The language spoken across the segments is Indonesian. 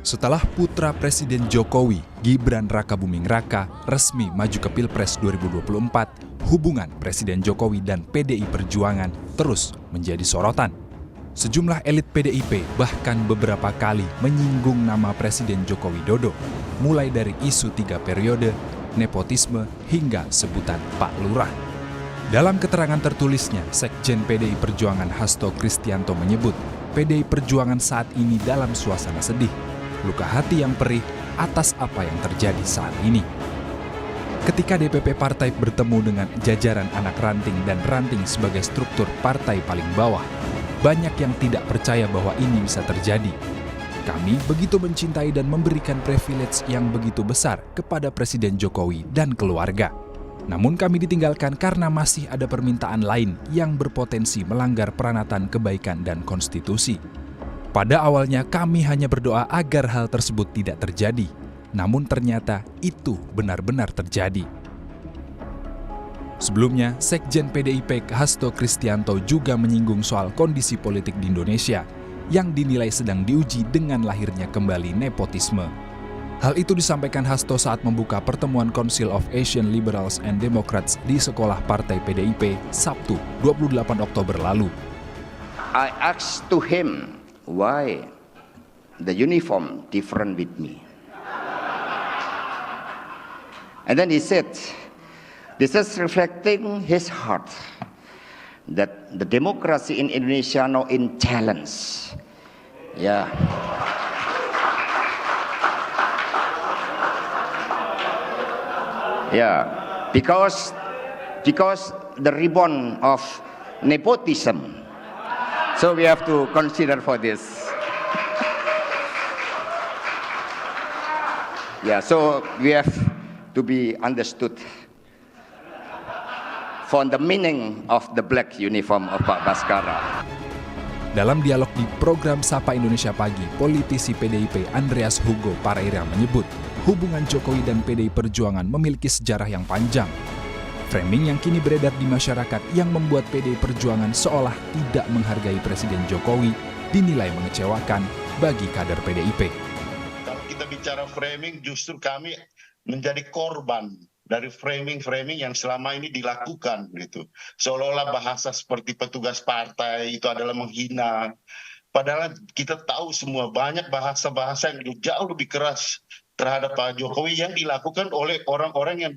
Setelah putra Presiden Jokowi, Gibran Rakabuming Raka, resmi maju ke Pilpres 2024, hubungan Presiden Jokowi dan PDI Perjuangan terus menjadi sorotan. Sejumlah elit PDIP bahkan beberapa kali menyinggung nama Presiden Joko Widodo, mulai dari isu 3 periode, nepotisme, hingga sebutan Pak Lurah. Dalam keterangan tertulisnya, Sekjen PDI Perjuangan Hasto Kristianto menyebut PDI Perjuangan saat ini dalam suasana sedih, luka hati yang perih atas apa yang terjadi saat ini. Ketika DPP partai bertemu dengan jajaran anak ranting dan ranting sebagai struktur partai paling bawah, banyak yang tidak percaya bahwa ini bisa terjadi. Kami begitu mencintai dan memberikan privilege yang begitu besar kepada Presiden Jokowi dan keluarga. Namun kami ditinggalkan karena masih ada permintaan lain yang berpotensi melanggar peranatan kebaikan dan konstitusi. Pada awalnya kami hanya berdoa agar hal tersebut tidak terjadi, namun ternyata itu benar-benar terjadi. Sebelumnya, Sekjen PDIP Hasto Kristianto juga menyinggung soal kondisi politik di Indonesia yang dinilai sedang diuji dengan lahirnya kembali nepotisme. Hal itu disampaikan Hasto saat membuka pertemuan Council of Asian Liberals and Democrats di sekolah partai PDIP Sabtu 28 Oktober lalu. I asked to him why the uniform different with me. And then he said, this is reflecting his heart that the democracy in Indonesia now in challenge. Yeah. Yeah, because the ribbon of nepotism. So we have to consider for this. Yeah, so we have to be understood for the meaning of the black uniform of Pak Baskara. Dalam dialog di program Sapa Indonesia Pagi, politisi PDIP Andreas Hugo Paraira menyebut hubungan Jokowi dan PDI Perjuangan memiliki sejarah yang panjang. Framing yang kini beredar di masyarakat yang membuat PDI Perjuangan seolah tidak menghargai Presiden Jokowi dinilai mengecewakan bagi kader PDIP. Kalau kita bicara framing, justru kami menjadi korban dari framing-framing yang selama ini dilakukan gitu. Seolah-olah bahasa seperti petugas partai itu adalah menghina. Padahal kita tahu semua banyak bahasa-bahasa yang jauh lebih keras terhadap Pak Jokowi yang dilakukan oleh orang-orang yang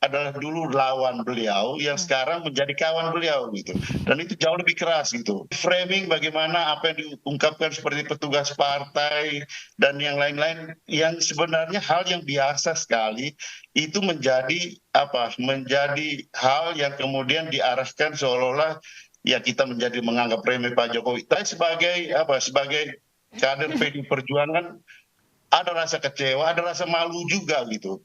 adalah dulu lawan beliau, yang sekarang menjadi kawan beliau gitu. Dan itu jauh lebih keras gitu. Framing bagaimana apa yang diungkapkan seperti petugas partai dan yang lain-lain yang sebenarnya hal yang biasa sekali itu menjadi hal yang kemudian diarahkan seolah-olah ya kita menjadi menganggap remeh Pak Jokowi. Tapi sebagai kader PDI Perjuangan ada rasa kecewa, ada rasa malu juga gitu.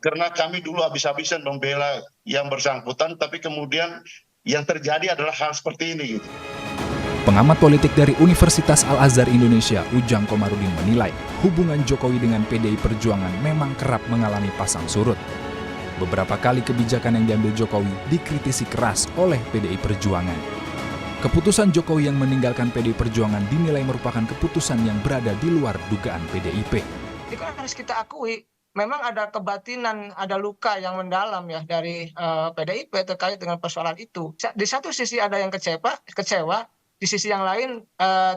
Karena kami dulu habis-habisan membela yang bersangkutan, tapi kemudian yang terjadi adalah hal seperti ini gitu. Pengamat politik dari Universitas Al-Azhar Indonesia, Ujang Komarudin menilai hubungan Jokowi dengan PDI Perjuangan memang kerap mengalami pasang surut. Beberapa kali kebijakan yang diambil Jokowi dikritisi keras oleh PDI Perjuangan. Keputusan Jokowi yang meninggalkan PDI Perjuangan dinilai merupakan keputusan yang berada di luar dugaan PDIP. Itu harus kita akui, memang ada kebatinan, ada luka yang mendalam ya dari PDIP terkait dengan persoalan itu. Di satu sisi ada yang kecewa, di sisi yang lain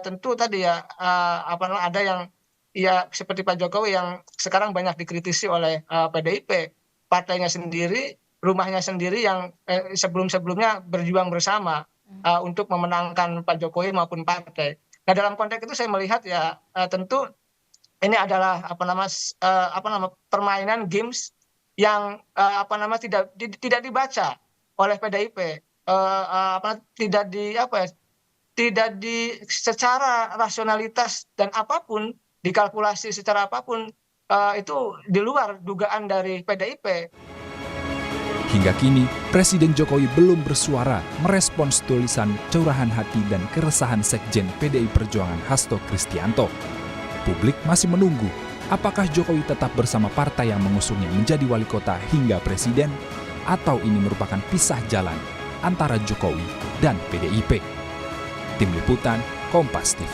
tentu tadi ya ada yang ya seperti Pak Jokowi yang sekarang banyak dikritisi oleh PDIP, partainya sendiri, rumahnya sendiri yang sebelum-sebelumnya berjuang bersama untuk memenangkan Pak Jokowi maupun partai. Nah dalam konteks itu saya melihat ya tentu ini adalah permainan games yang tidak dibaca oleh PDIP, tidak secara rasionalitas dan apapun dikalkulasi secara apapun itu di luar dugaan dari PDIP. Hingga kini, Presiden Jokowi belum bersuara merespons tulisan curahan hati dan keresahan Sekjen PDI Perjuangan Hasto Kristianto. Publik masih menunggu apakah Jokowi tetap bersama partai yang mengusungnya menjadi wali kota hingga presiden, atau ini merupakan pisah jalan antara Jokowi dan PDIP. Tim Liputan, Kompas TV.